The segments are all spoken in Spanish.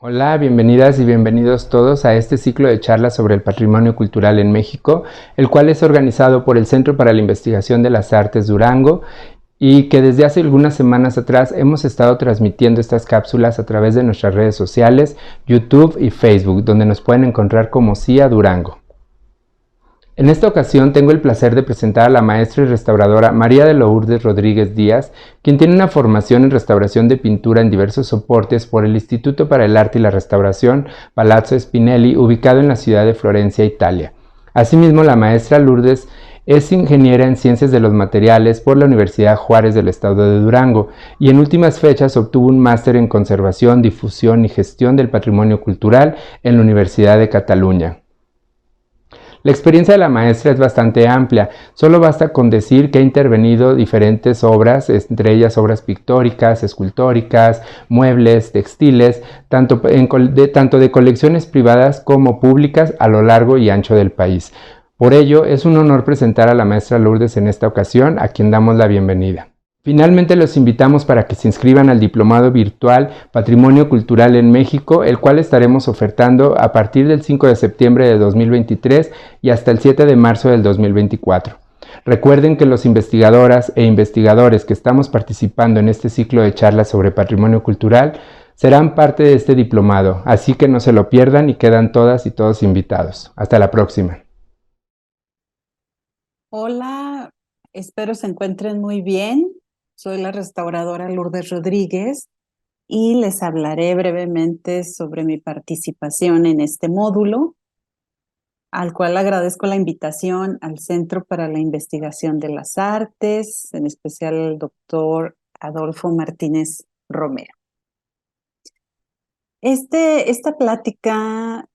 Hola, bienvenidas y bienvenidos todos a este ciclo de charlas sobre el patrimonio cultural en México, el cual es organizado por el Centro para la Investigación de las Artes Durango y que desde hace algunas semanas atrás hemos estado transmitiendo estas cápsulas a través de nuestras redes sociales, YouTube y Facebook, donde nos pueden encontrar como CIA Durango. En esta ocasión tengo el placer de presentar a la maestra y restauradora María de Lourdes Rodríguez Díaz, quien tiene una formación en restauración de pintura en diversos soportes por el Instituto para el Arte y la Restauración Palazzo Spinelli, ubicado en la ciudad de Florencia, Italia. Asimismo, la maestra Lourdes es ingeniera en Ciencias de los Materiales por la Universidad Juárez del Estado de Durango y en últimas fechas obtuvo un máster en Conservación, Difusión y Gestión del Patrimonio Cultural en la Universidad de Cataluña. La experiencia de la maestra es bastante amplia, solo basta con decir que ha intervenido diferentes obras, entre ellas obras pictóricas, escultóricas, muebles, textiles, tanto de colecciones privadas como públicas a lo largo y ancho del país. Por ello, es un honor presentar a la maestra Lourdes en esta ocasión, a quien damos la bienvenida. Finalmente los invitamos para que se inscriban al Diplomado Virtual Patrimonio Cultural en México, el cual estaremos ofertando a partir del 5 de septiembre de 2023 y hasta el 7 de marzo del 2024. Recuerden que los investigadoras e investigadores que estamos participando en este ciclo de charlas sobre patrimonio cultural serán parte de este diplomado, así que no se lo pierdan y quedan todas y todos invitados. Hasta la próxima. Hola, espero se encuentren muy bien. Soy la restauradora Lourdes Rodríguez y les hablaré brevemente sobre mi participación en este módulo, al cual agradezco la invitación al Centro para la Investigación de las Artes, en especial al doctor Adolfo Martínez Romero. Esta plática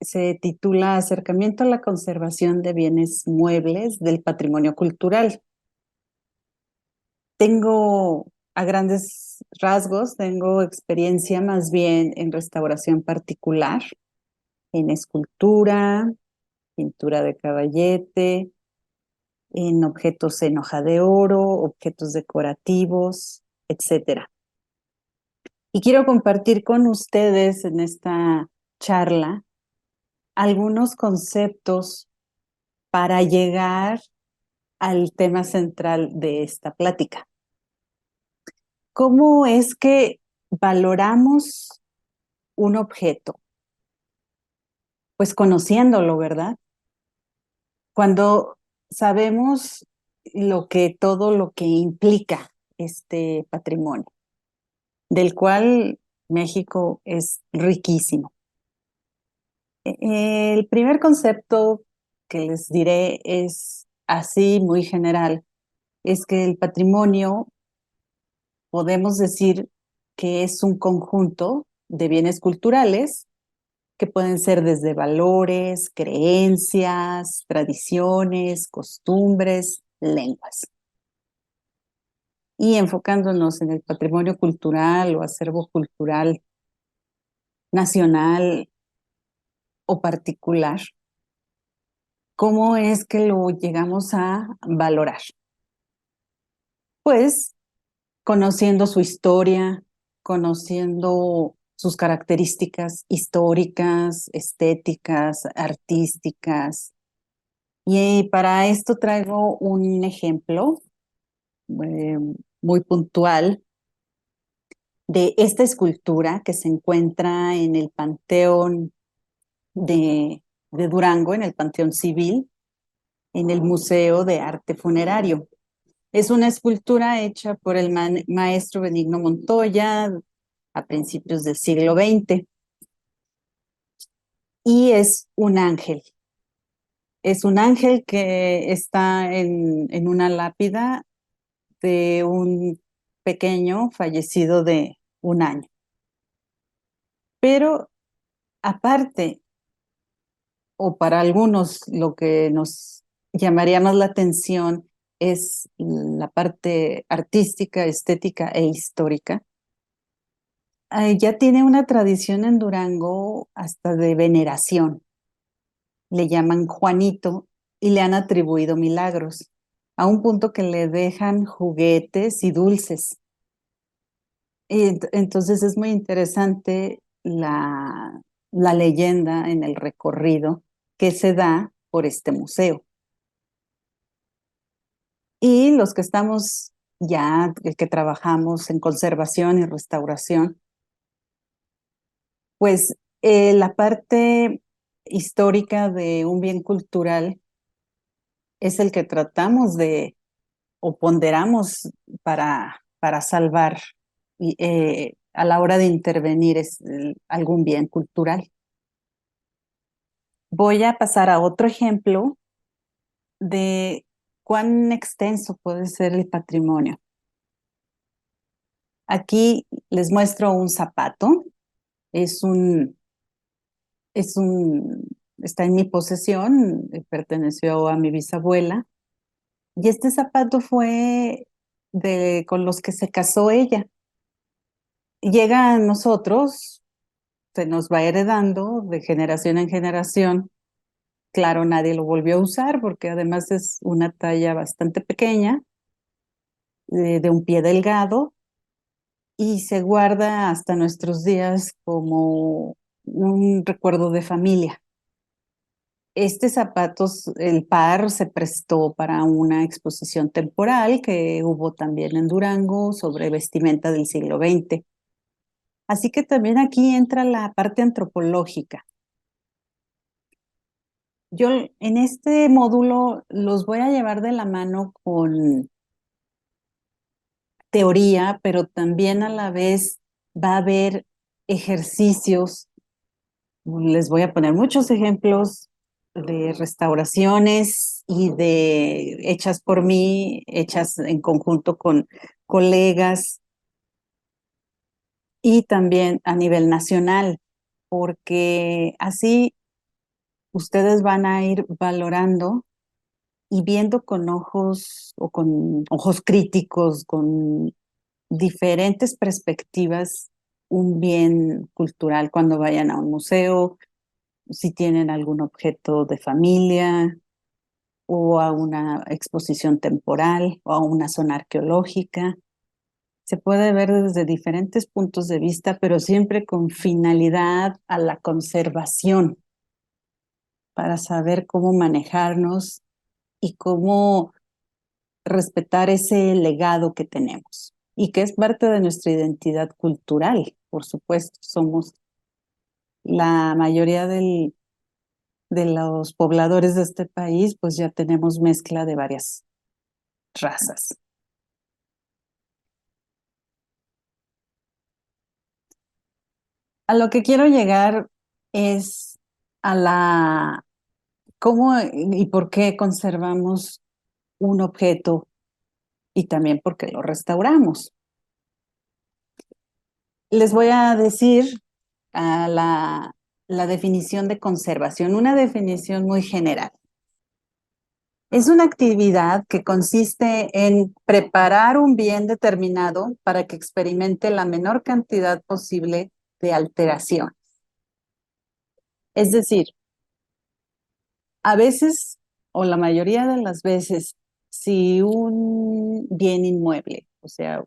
se titula Acercamiento a la conservación de bienes muebles del patrimonio cultural. Tengo, a grandes rasgos, tengo experiencia más bien en restauración particular, en escultura, pintura de caballete, en objetos en hoja de oro, objetos decorativos, etcétera. Y quiero compartir con ustedes en esta charla algunos conceptos para llegar al tema central de esta plática. ¿Cómo es que valoramos un objeto? Pues conociéndolo, ¿verdad? Cuando sabemos todo lo que implica este patrimonio, del cual México es riquísimo. El primer concepto que les diré es así, muy general, es que el patrimonio podemos decir que es un conjunto de bienes culturales que pueden ser desde valores, creencias, tradiciones, costumbres, lenguas. Y enfocándonos en el patrimonio cultural o acervo cultural nacional o particular, ¿cómo es que lo llegamos a valorar? Pues conociendo su historia, conociendo sus características históricas, estéticas, artísticas. Y para esto traigo un ejemplo eh, muy puntual de esta escultura que se encuentra en el Panteón de Durango, en el Panteón Civil, en el Museo de Arte Funerario. Es una escultura hecha por el maestro Benigno Montoya a principios del siglo XX y es un ángel. Es un ángel que está en una lápida de un pequeño fallecido de 1 año. Pero aparte, o para algunos lo que nos llamaría más la atención es la parte artística, estética e histórica. Ya tiene una tradición en Durango hasta de veneración. Le llaman Juanito y le han atribuido milagros, a un punto que le dejan juguetes y dulces. Entonces es muy interesante la, la leyenda en el recorrido que se da por este museo. Y los que estamos ya, que trabajamos en conservación y restauración, pues la parte histórica de un bien cultural es el que tratamos de o ponderamos para salvar a la hora de intervenir algún bien cultural. Voy a pasar a otro ejemplo de cuán extenso puede ser el patrimonio. Aquí les muestro un zapato. Es un, está en mi posesión, perteneció a mi bisabuela. Y este zapato fue con los que se casó ella. Llega a nosotros, se nos va heredando de generación en generación. Claro, nadie lo volvió a usar porque además es una talla bastante pequeña, de un pie delgado, y se guarda hasta nuestros días como un recuerdo de familia. Este zapato, el par, se prestó para una exposición temporal que hubo también en Durango sobre vestimenta del siglo XX. Así que también aquí entra la parte antropológica. Yo en este módulo los voy a llevar de la mano con teoría, pero también a la vez va a haber ejercicios. Les voy a poner muchos ejemplos de restauraciones y de hechas por mí, hechas en conjunto con colegas y también a nivel nacional, porque así ustedes van a ir valorando y viendo con ojos o con ojos críticos, con diferentes perspectivas, un bien cultural cuando vayan a un museo, si tienen algún objeto de familia o a una exposición temporal o a una zona arqueológica. Se puede ver desde diferentes puntos de vista, pero siempre con finalidad a la conservación, para saber cómo manejarnos y cómo respetar ese legado que tenemos y que es parte de nuestra identidad cultural, por supuesto. Somos la mayoría de los pobladores de este país, pues ya tenemos mezcla de varias razas. A lo que quiero llegar es a cómo y por qué conservamos un objeto y también por qué lo restauramos. Les voy a decir a la definición de conservación, una definición muy general. Es una actividad que consiste en preparar un bien determinado para que experimente la menor cantidad posible de alteración. Es decir, a veces, o la mayoría de las veces, si un bien inmueble, o sea,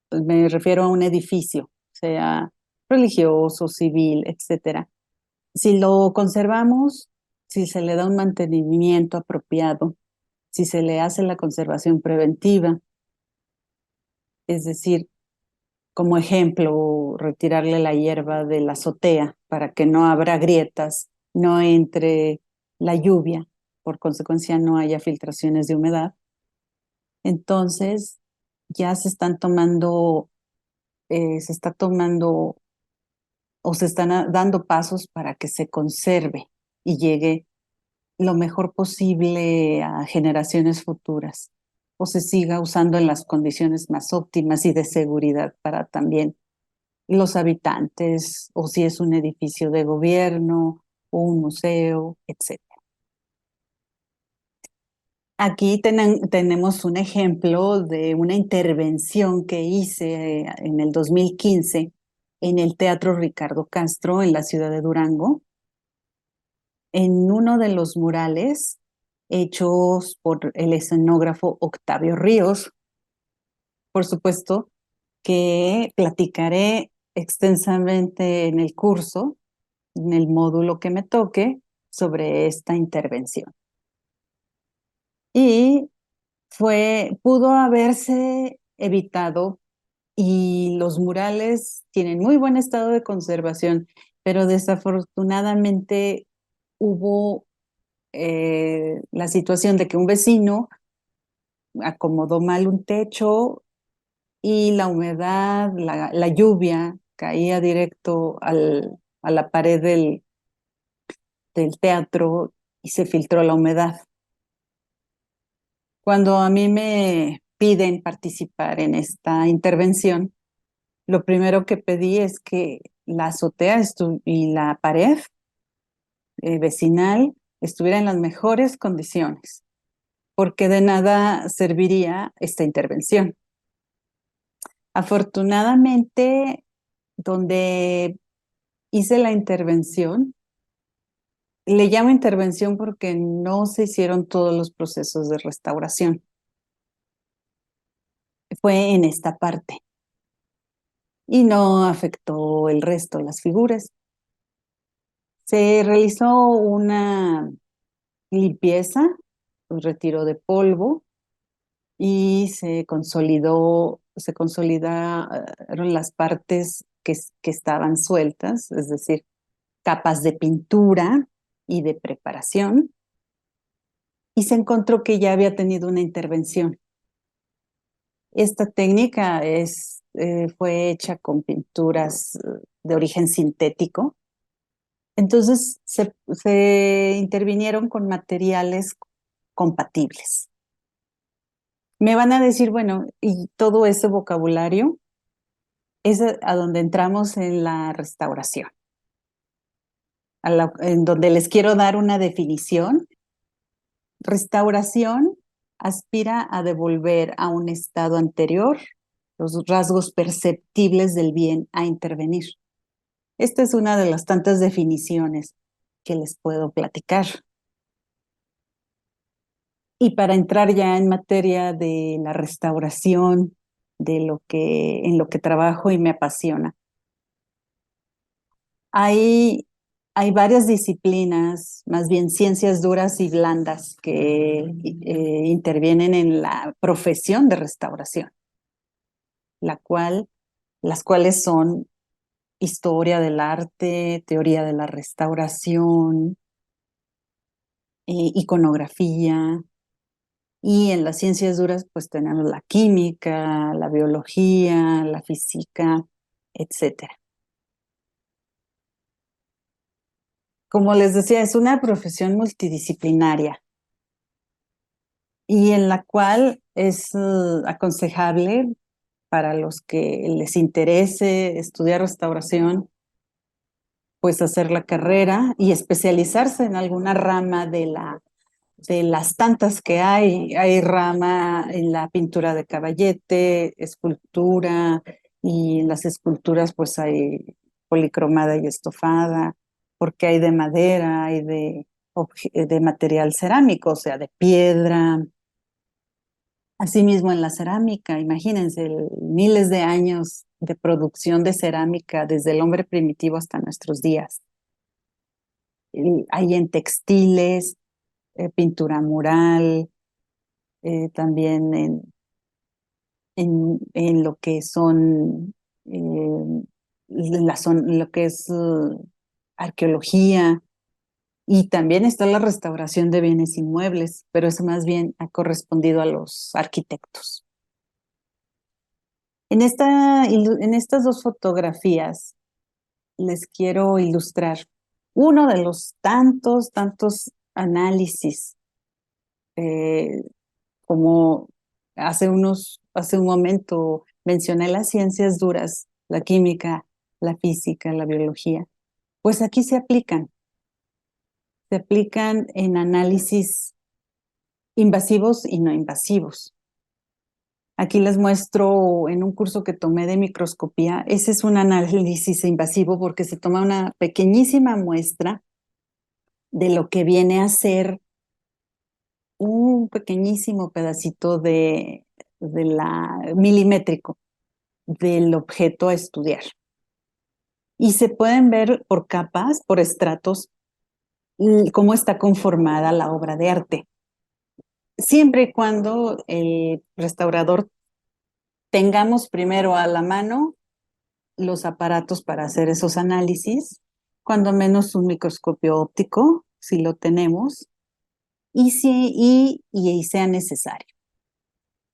pues me refiero a un edificio, sea religioso, civil, etcétera, si lo conservamos, si se le da un mantenimiento apropiado, si se le hace la conservación preventiva, es decir, como ejemplo, retirarle la hierba de la azotea para que no abra grietas, no entre la lluvia, por consecuencia no haya filtraciones de humedad. Entonces ya se está tomando o se están dando pasos para que se conserve y llegue lo mejor posible a generaciones futuras o se siga usando en las condiciones más óptimas y de seguridad para también los habitantes, o si es un edificio de gobierno o un museo, etc. Aquí tenemos un ejemplo de una intervención que hice en el 2015 en el Teatro Ricardo Castro en la ciudad de Durango, en uno de los murales hechos por el escenógrafo Octavio Ríos. Por supuesto que platicaré extensamente en el curso, en el módulo que me toque, sobre esta intervención. Y pudo haberse evitado, y los murales tienen muy buen estado de conservación, pero desafortunadamente hubo la situación de que un vecino acomodó mal un techo y la humedad, la lluvia caía directo a la pared del teatro y se filtró la humedad. Cuando a mí me piden participar en esta intervención, lo primero que pedí es que la azotea y la pared vecinal estuviera en las mejores condiciones, porque de nada serviría esta intervención. Afortunadamente, donde hice la intervención, le llamo intervención porque no se hicieron todos los procesos de restauración. Fue en esta parte y no afectó el resto, las figuras. Se realizó una limpieza, un retiro de polvo y se consolidaron las partes que estaban sueltas, es decir, capas de pintura y de preparación, y se encontró que ya había tenido una intervención. Esta técnica fue hecha con pinturas de origen sintético. Entonces se intervinieron con materiales compatibles. Me van a decir, bueno, y todo ese vocabulario es a donde entramos en la restauración, en donde les quiero dar una definición. Restauración aspira a devolver a un estado anterior los rasgos perceptibles del bien a intervenir. Esta es una de las tantas definiciones que les puedo platicar. Y para entrar ya en materia de la restauración, en lo que trabajo y me apasiona. Hay varias disciplinas, más bien ciencias duras y blandas, que intervienen en la profesión de restauración, las cuales son historia del arte, teoría de la restauración, iconografía, y en las ciencias duras pues tenemos la química, la biología, la física, etcétera. Como les decía, es una profesión multidisciplinaria y en la cual es aconsejable para los que les interese estudiar restauración, pues hacer la carrera y especializarse en alguna rama de las tantas que hay. Hay rama en la pintura de caballete, escultura, y en las esculturas pues hay policromada y estofada, porque hay de madera, hay de material cerámico, o sea, de piedra. Asimismo en la cerámica, imagínense, miles de años de producción de cerámica desde el hombre primitivo hasta nuestros días. Hay en textiles, pintura mural, también en lo que son, lo que es arqueología, y también está la restauración de bienes inmuebles, pero eso más bien ha correspondido a los arquitectos. En estas dos fotografías les quiero ilustrar uno de los tantos análisis, eh, como hace un momento mencioné las ciencias duras, la química, la física, la biología, pues aquí se aplican en análisis invasivos y no invasivos. Aquí les muestro en un curso que tomé de microscopía. Ese es un análisis invasivo porque se toma una pequeñísima muestra de lo que viene a ser un pequeñísimo pedacito de la milimétrico del objeto a estudiar. Y se pueden ver por capas, por estratos, cómo está conformada la obra de arte. Siempre y cuando el restaurador tengamos primero a la mano los aparatos para hacer esos análisis, cuando menos un microscopio óptico, si lo tenemos, y sea necesario.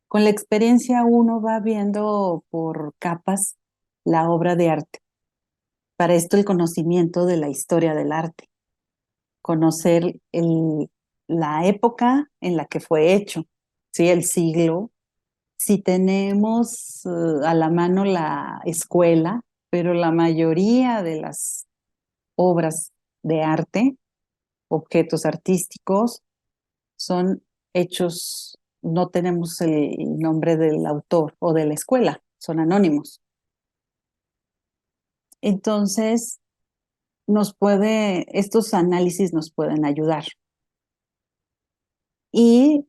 Con la experiencia uno va viendo por capas la obra de arte. Para esto el conocimiento de la historia del arte, conocer la época en la que fue hecho, ¿sí? El siglo. Si tenemos a la mano la escuela, pero la mayoría de las obras de arte, objetos artísticos, son hechos, no tenemos el nombre del autor o de la escuela, son anónimos. Entonces, estos análisis nos pueden ayudar y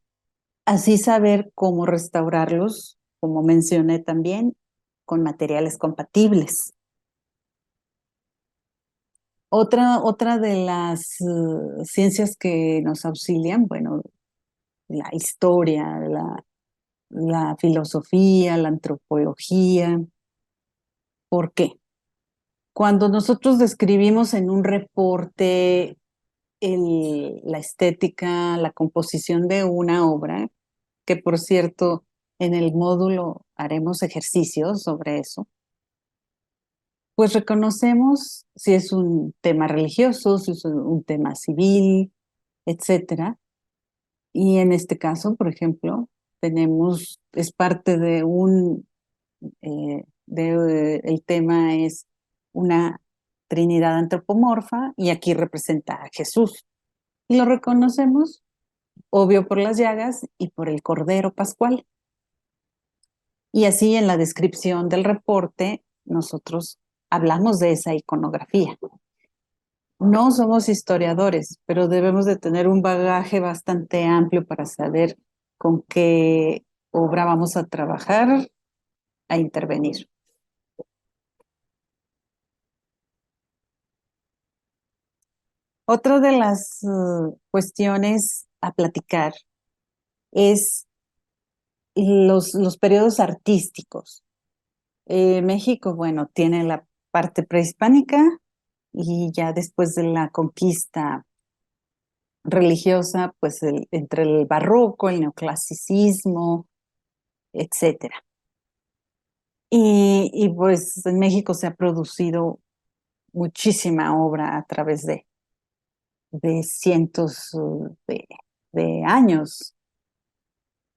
así saber cómo restaurarlos, como mencioné también, con materiales compatibles. Otra de las ciencias que nos auxilian, bueno, la historia, la filosofía, la antropología. ¿Por qué? Cuando nosotros describimos en un reporte la estética, la composición de una obra, que por cierto, en el módulo haremos ejercicios sobre eso, pues reconocemos si es un tema religioso, si es un tema civil, etcétera. Y en este caso, por ejemplo, es parte de el tema es una Trinidad antropomorfa y aquí representa a Jesús. Y lo reconocemos, obvio, por las llagas y por el Cordero Pascual. Y así en la descripción del reporte nosotros hablamos de esa iconografía. No somos historiadores, pero debemos de tener un bagaje bastante amplio para saber con qué obra vamos a trabajar, a intervenir. Otra de las cuestiones a platicar es los periodos artísticos. México, bueno, tiene la parte prehispánica y ya después de la conquista religiosa, pues entre el barroco, el neoclasicismo, etcétera. Y pues en México se ha producido muchísima obra a través de cientos de años.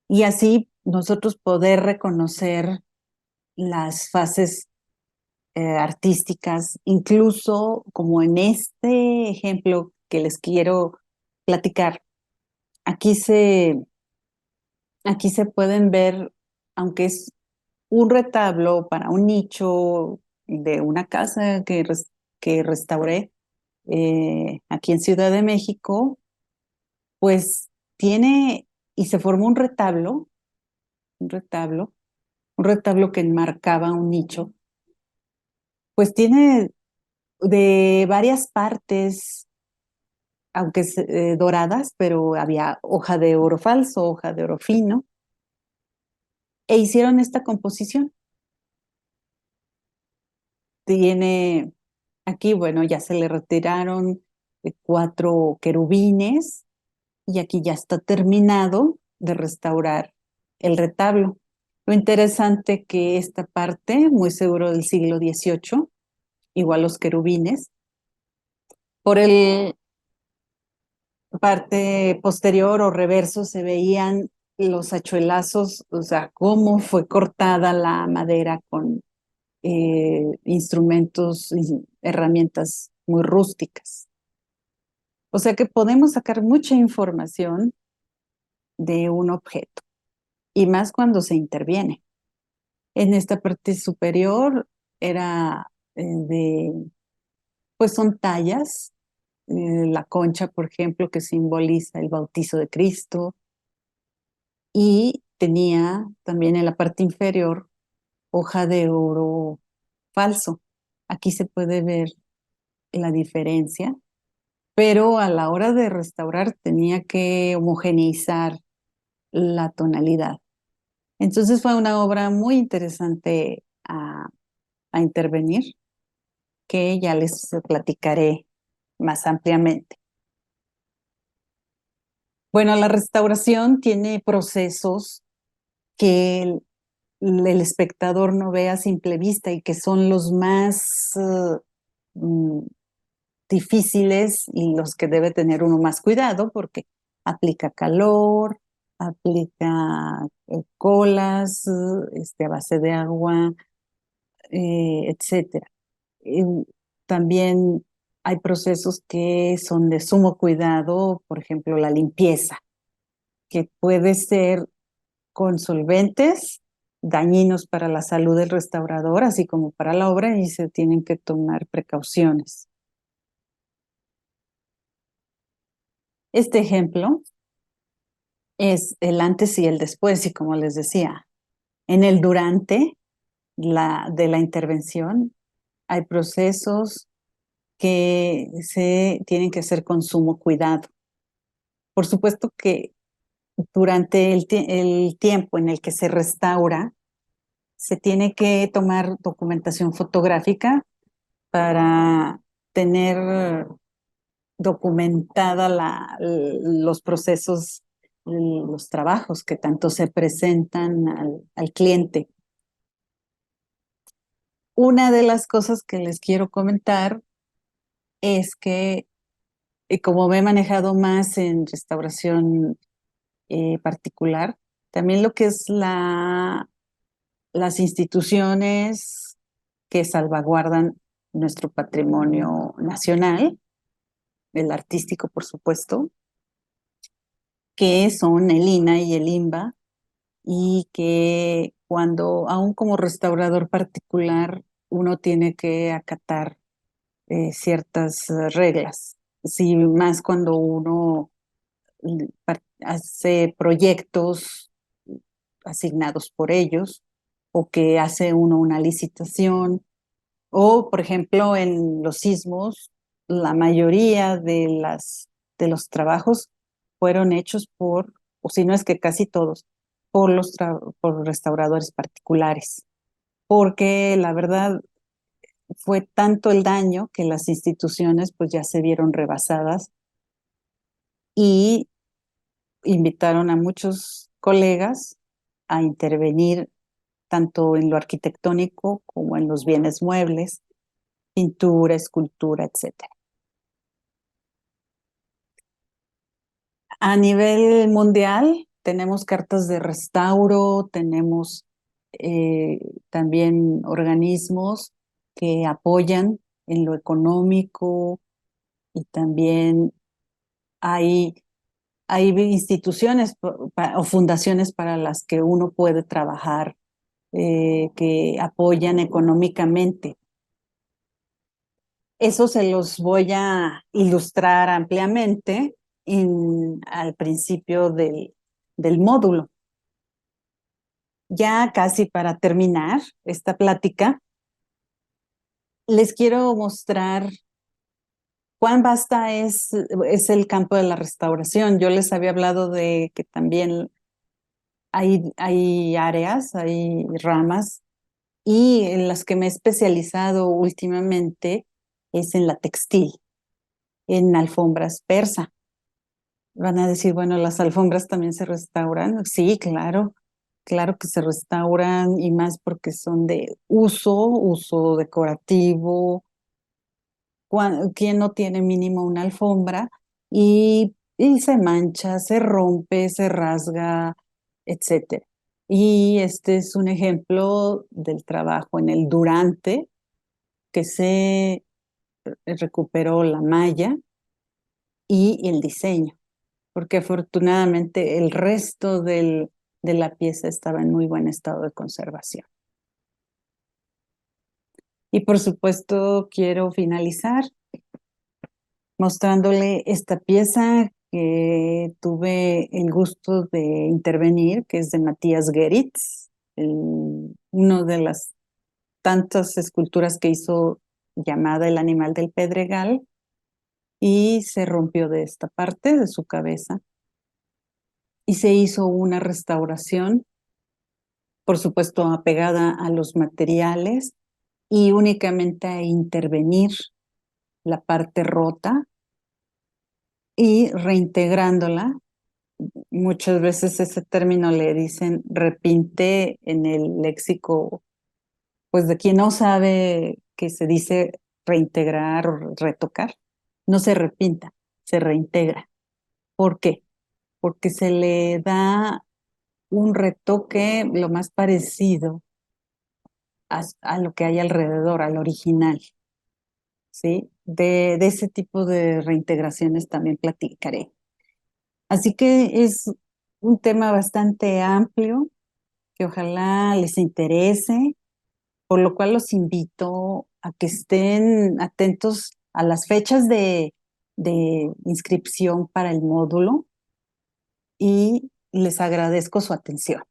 Y así nosotros poder reconocer las fases artísticas, incluso como en este ejemplo que les quiero platicar, aquí se, aquí se pueden ver, aunque es un retablo para un nicho de una casa que restauré aquí en Ciudad de México, pues tiene, y se formó un retablo, un retablo que enmarcaba un nicho, pues tiene de varias partes, aunque doradas, pero había hoja de oro falso, hoja de oro fino, e hicieron esta composición. Tiene aquí, bueno, ya se le retiraron 4 querubines y aquí ya está terminado de restaurar el retablo. Lo interesante que esta parte, muy seguro del siglo XVIII, igual los querubines, por el parte posterior o reverso se veían los hachuelazos, o sea, cómo fue cortada la madera con instrumentos y herramientas muy rústicas. O sea que podemos sacar mucha información de un objeto y más cuando se interviene. En esta parte superior era pues son tallas, la concha, por ejemplo, que simboliza el bautizo de Cristo, y tenía también en la parte inferior hoja de oro falso. Aquí se puede ver la diferencia, pero a la hora de restaurar tenía que homogeneizar la tonalidad. Entonces fue una obra muy interesante a intervenir, que ya les platicaré más ampliamente. Bueno, la restauración tiene procesos que el espectador no ve a simple vista y que son los más mm, difíciles y los que debe tener uno más cuidado porque aplica calor, aplica colas a base de agua, etcétera. Eh, También hay procesos que son de sumo cuidado, por ejemplo, la limpieza, que puede ser con solventes dañinos para la salud del restaurador, así como para la obra, y se tienen que tomar precauciones. Este ejemplo es el antes y el después, y como les decía, en el durante de la intervención hay procesos que se tienen que hacer con sumo cuidado. Por supuesto que durante el tiempo en el que se restaura, se tiene que tomar documentación fotográfica para tener documentada los procesos, los trabajos que tanto se presentan al cliente. Una de las cosas que les quiero comentar es que como me he manejado más en restauración particular, también lo que es las instituciones que salvaguardan nuestro patrimonio nacional, el artístico, por supuesto, que son el INAH y el INBA, y que cuando, aún como restaurador particular, uno tiene que acatar ciertas reglas. Sí, más cuando uno hace proyectos asignados por ellos o que hace uno una licitación o, por ejemplo, en los sismos, la mayoría de los trabajos fueron hechos por, o si no es que casi todos, por restauradores particulares, porque la verdad fue tanto el daño que las instituciones pues ya se vieron rebasadas y invitaron a muchos colegas a intervenir tanto en lo arquitectónico como en los bienes muebles, pintura, escultura, etcétera. A nivel mundial tenemos cartas de restauro, tenemos eh, también organismos que apoyan en lo económico y también hay, hay instituciones o fundaciones para las que uno puede trabajar que apoyan económicamente. Eso se los voy a ilustrar ampliamente al principio del módulo. Ya casi para terminar esta plática, les quiero mostrar cuán vasta es el campo de la restauración. Yo les había hablado de que también hay áreas, hay ramas, y en las que me he especializado últimamente es en la textil, en alfombras persa. Van a decir, bueno, las alfombras también se restauran. Sí, claro, claro que se restauran y más porque son de uso decorativo. ¿Quién no tiene mínimo una alfombra? Y se mancha, se rompe, se rasga, etcétera. Y este es un ejemplo del trabajo en el durante, que se recuperó la malla y el diseño, porque afortunadamente el resto de la pieza estaba en muy buen estado de conservación. Y por supuesto quiero finalizar mostrándole esta pieza que tuve el gusto de intervenir, que es de Matías Geritz, uno de las tantas esculturas que hizo llamada El animal del Pedregal, y se rompió de esta parte de su cabeza y se hizo una restauración, por supuesto apegada a los materiales y únicamente a intervenir la parte rota y reintegrándola. Muchas veces ese término le dicen repinte en el léxico, pues de quien no sabe que se dice reintegrar o retocar. No se repinta, se reintegra. ¿Por qué? Porque se le da un retoque lo más parecido a lo que hay alrededor, al original, ¿sí? De ese tipo de reintegraciones también platicaré. Así que es un tema bastante amplio que ojalá les interese, por lo cual los invito a que estén atentos a las fechas de inscripción para el módulo y les agradezco su atención.